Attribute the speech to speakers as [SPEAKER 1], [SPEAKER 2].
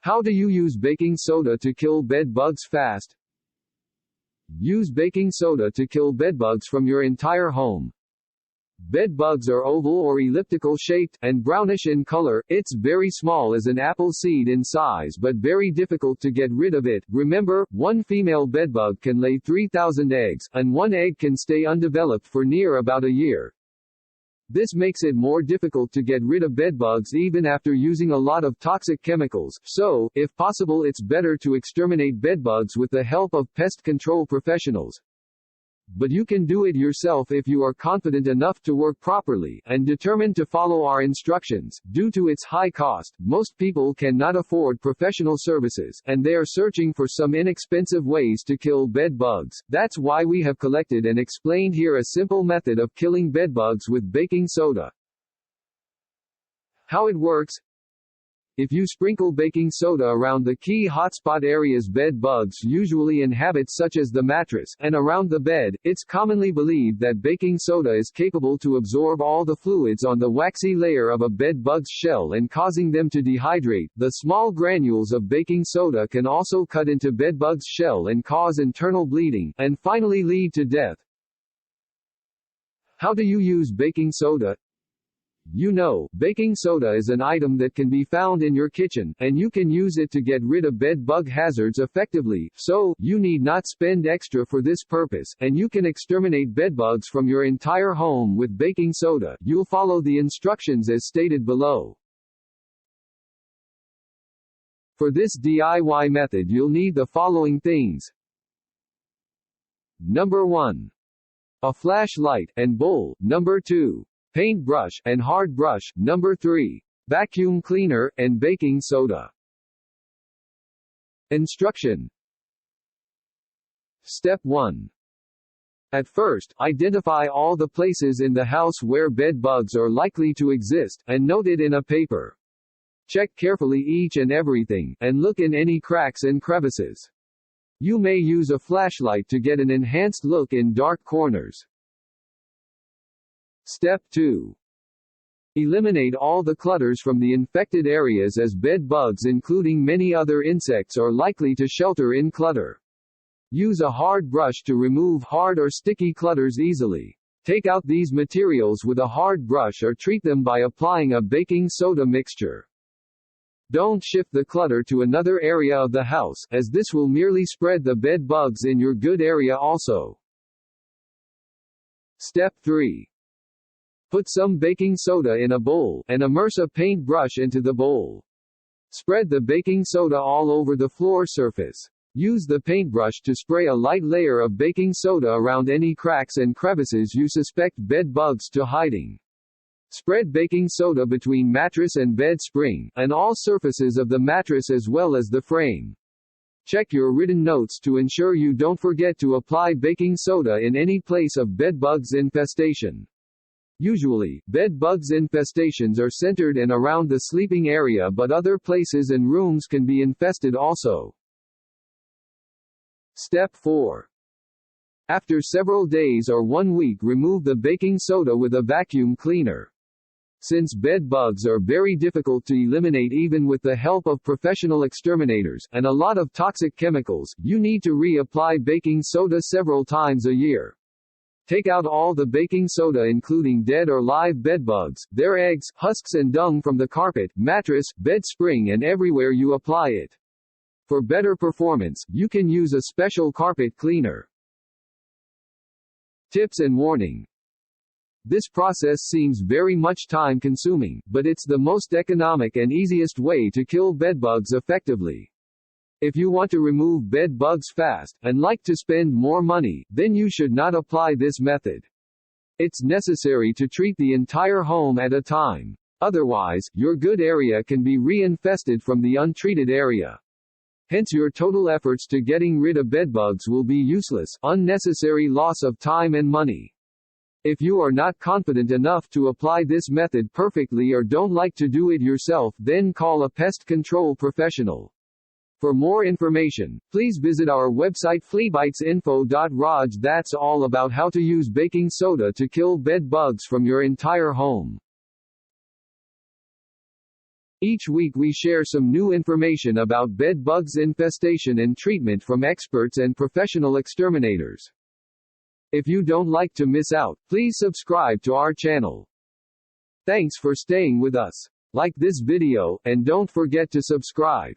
[SPEAKER 1] How do you use baking soda to kill bed bugs fast? Use baking soda to kill bedbugs from your entire home. Bed bugs are oval or elliptical shaped, and brownish in color. It's very small as an apple seed in size but very difficult to get rid of it. Remember, one female bedbug can lay 3,000 eggs, and one egg can stay undeveloped for near about a year. This makes it more difficult to get rid of bedbugs even after using a lot of toxic chemicals, so, if possible, it's better to exterminate bedbugs with the help of pest control professionals. But you can do it yourself if you are confident enough to work properly, and determined to follow our instructions. Due to its high cost, most people cannot afford professional services, and they are searching for some inexpensive ways to kill bed bugs. That's why we have collected and explained here a simple method of killing bed bugs with baking soda. How it works: if you sprinkle baking soda around the key hotspot areas bed bugs usually inhabit, such as the mattress, and around the bed, it's commonly believed that baking soda is capable to absorb all the fluids on the waxy layer of a bed bug's shell and causing them to dehydrate. The small granules of baking soda can also cut into bed bug's shell and cause internal bleeding, and finally lead to death. How do you use baking soda? You know, baking soda is an item that can be found in your kitchen, and you can use it to get rid of bed bug hazards effectively, so, you need not spend extra for this purpose, and you can exterminate bedbugs from your entire home with baking soda. You'll follow the instructions as stated below. For this DIY method you'll need the following things. Number 1. A flashlight and bowl. Number 2. Paintbrush and hard brush. Number 3. Vacuum cleaner and baking soda. Instruction. Step 1. At first, identify all the places in the house where bed bugs are likely to exist, and note it in a paper. Check carefully each and everything, and look in any cracks and crevices. You may use a flashlight to get an enhanced look in dark corners. Step 2. Eliminate all the clutters from the infected areas, as bed bugs, including many other insects, are likely to shelter in clutter. Use a hard brush to remove hard or sticky clutters easily. Take out these materials with a hard brush or treat them by applying a baking soda mixture. Don't shift the clutter to another area of the house, as this will merely spread the bed bugs in your good area also. Step 3. Put some baking soda in a bowl, and immerse a paintbrush into the bowl. Spread the baking soda all over the floor surface. Use the paintbrush to spray a light layer of baking soda around any cracks and crevices you suspect bed bugs to hiding. Spread baking soda between mattress and bed spring, and all surfaces of the mattress as well as the frame. Check your written notes to ensure you don't forget to apply baking soda in any place of bed bugs infestation. Usually, bed bugs infestations are centered and around the sleeping area, but other places and rooms can be infested also. Step 4. After several days or 1 week, remove the baking soda with a vacuum cleaner. Since bed bugs are very difficult to eliminate even with the help of professional exterminators, and a lot of toxic chemicals, you need to reapply baking soda several times a year. Take out all the baking soda, including dead or live bedbugs, their eggs, husks and dung, from the carpet, mattress, bed spring and everywhere you apply it. For better performance, you can use a special carpet cleaner. Tips and warning. This process seems very much time-consuming, but it's the most economic and easiest way to kill bedbugs effectively. If you want to remove bed bugs fast, and like to spend more money, then you should not apply this method. It's necessary to treat the entire home at a time. Otherwise, your good area can be reinfested from the untreated area. Hence your total efforts to getting rid of bedbugs will be useless, unnecessary loss of time and money. If you are not confident enough to apply this method perfectly or don't like to do it yourself, then call a pest control professional. For more information, please visit our website fleabitesinfo.rog. That's all about how to use baking soda to kill bed bugs from your entire home. Each week we share some new information about bed bugs infestation and treatment from experts and professional exterminators. If you don't like to miss out, please subscribe to our channel. Thanks for staying with us. Like this video, and don't forget to subscribe.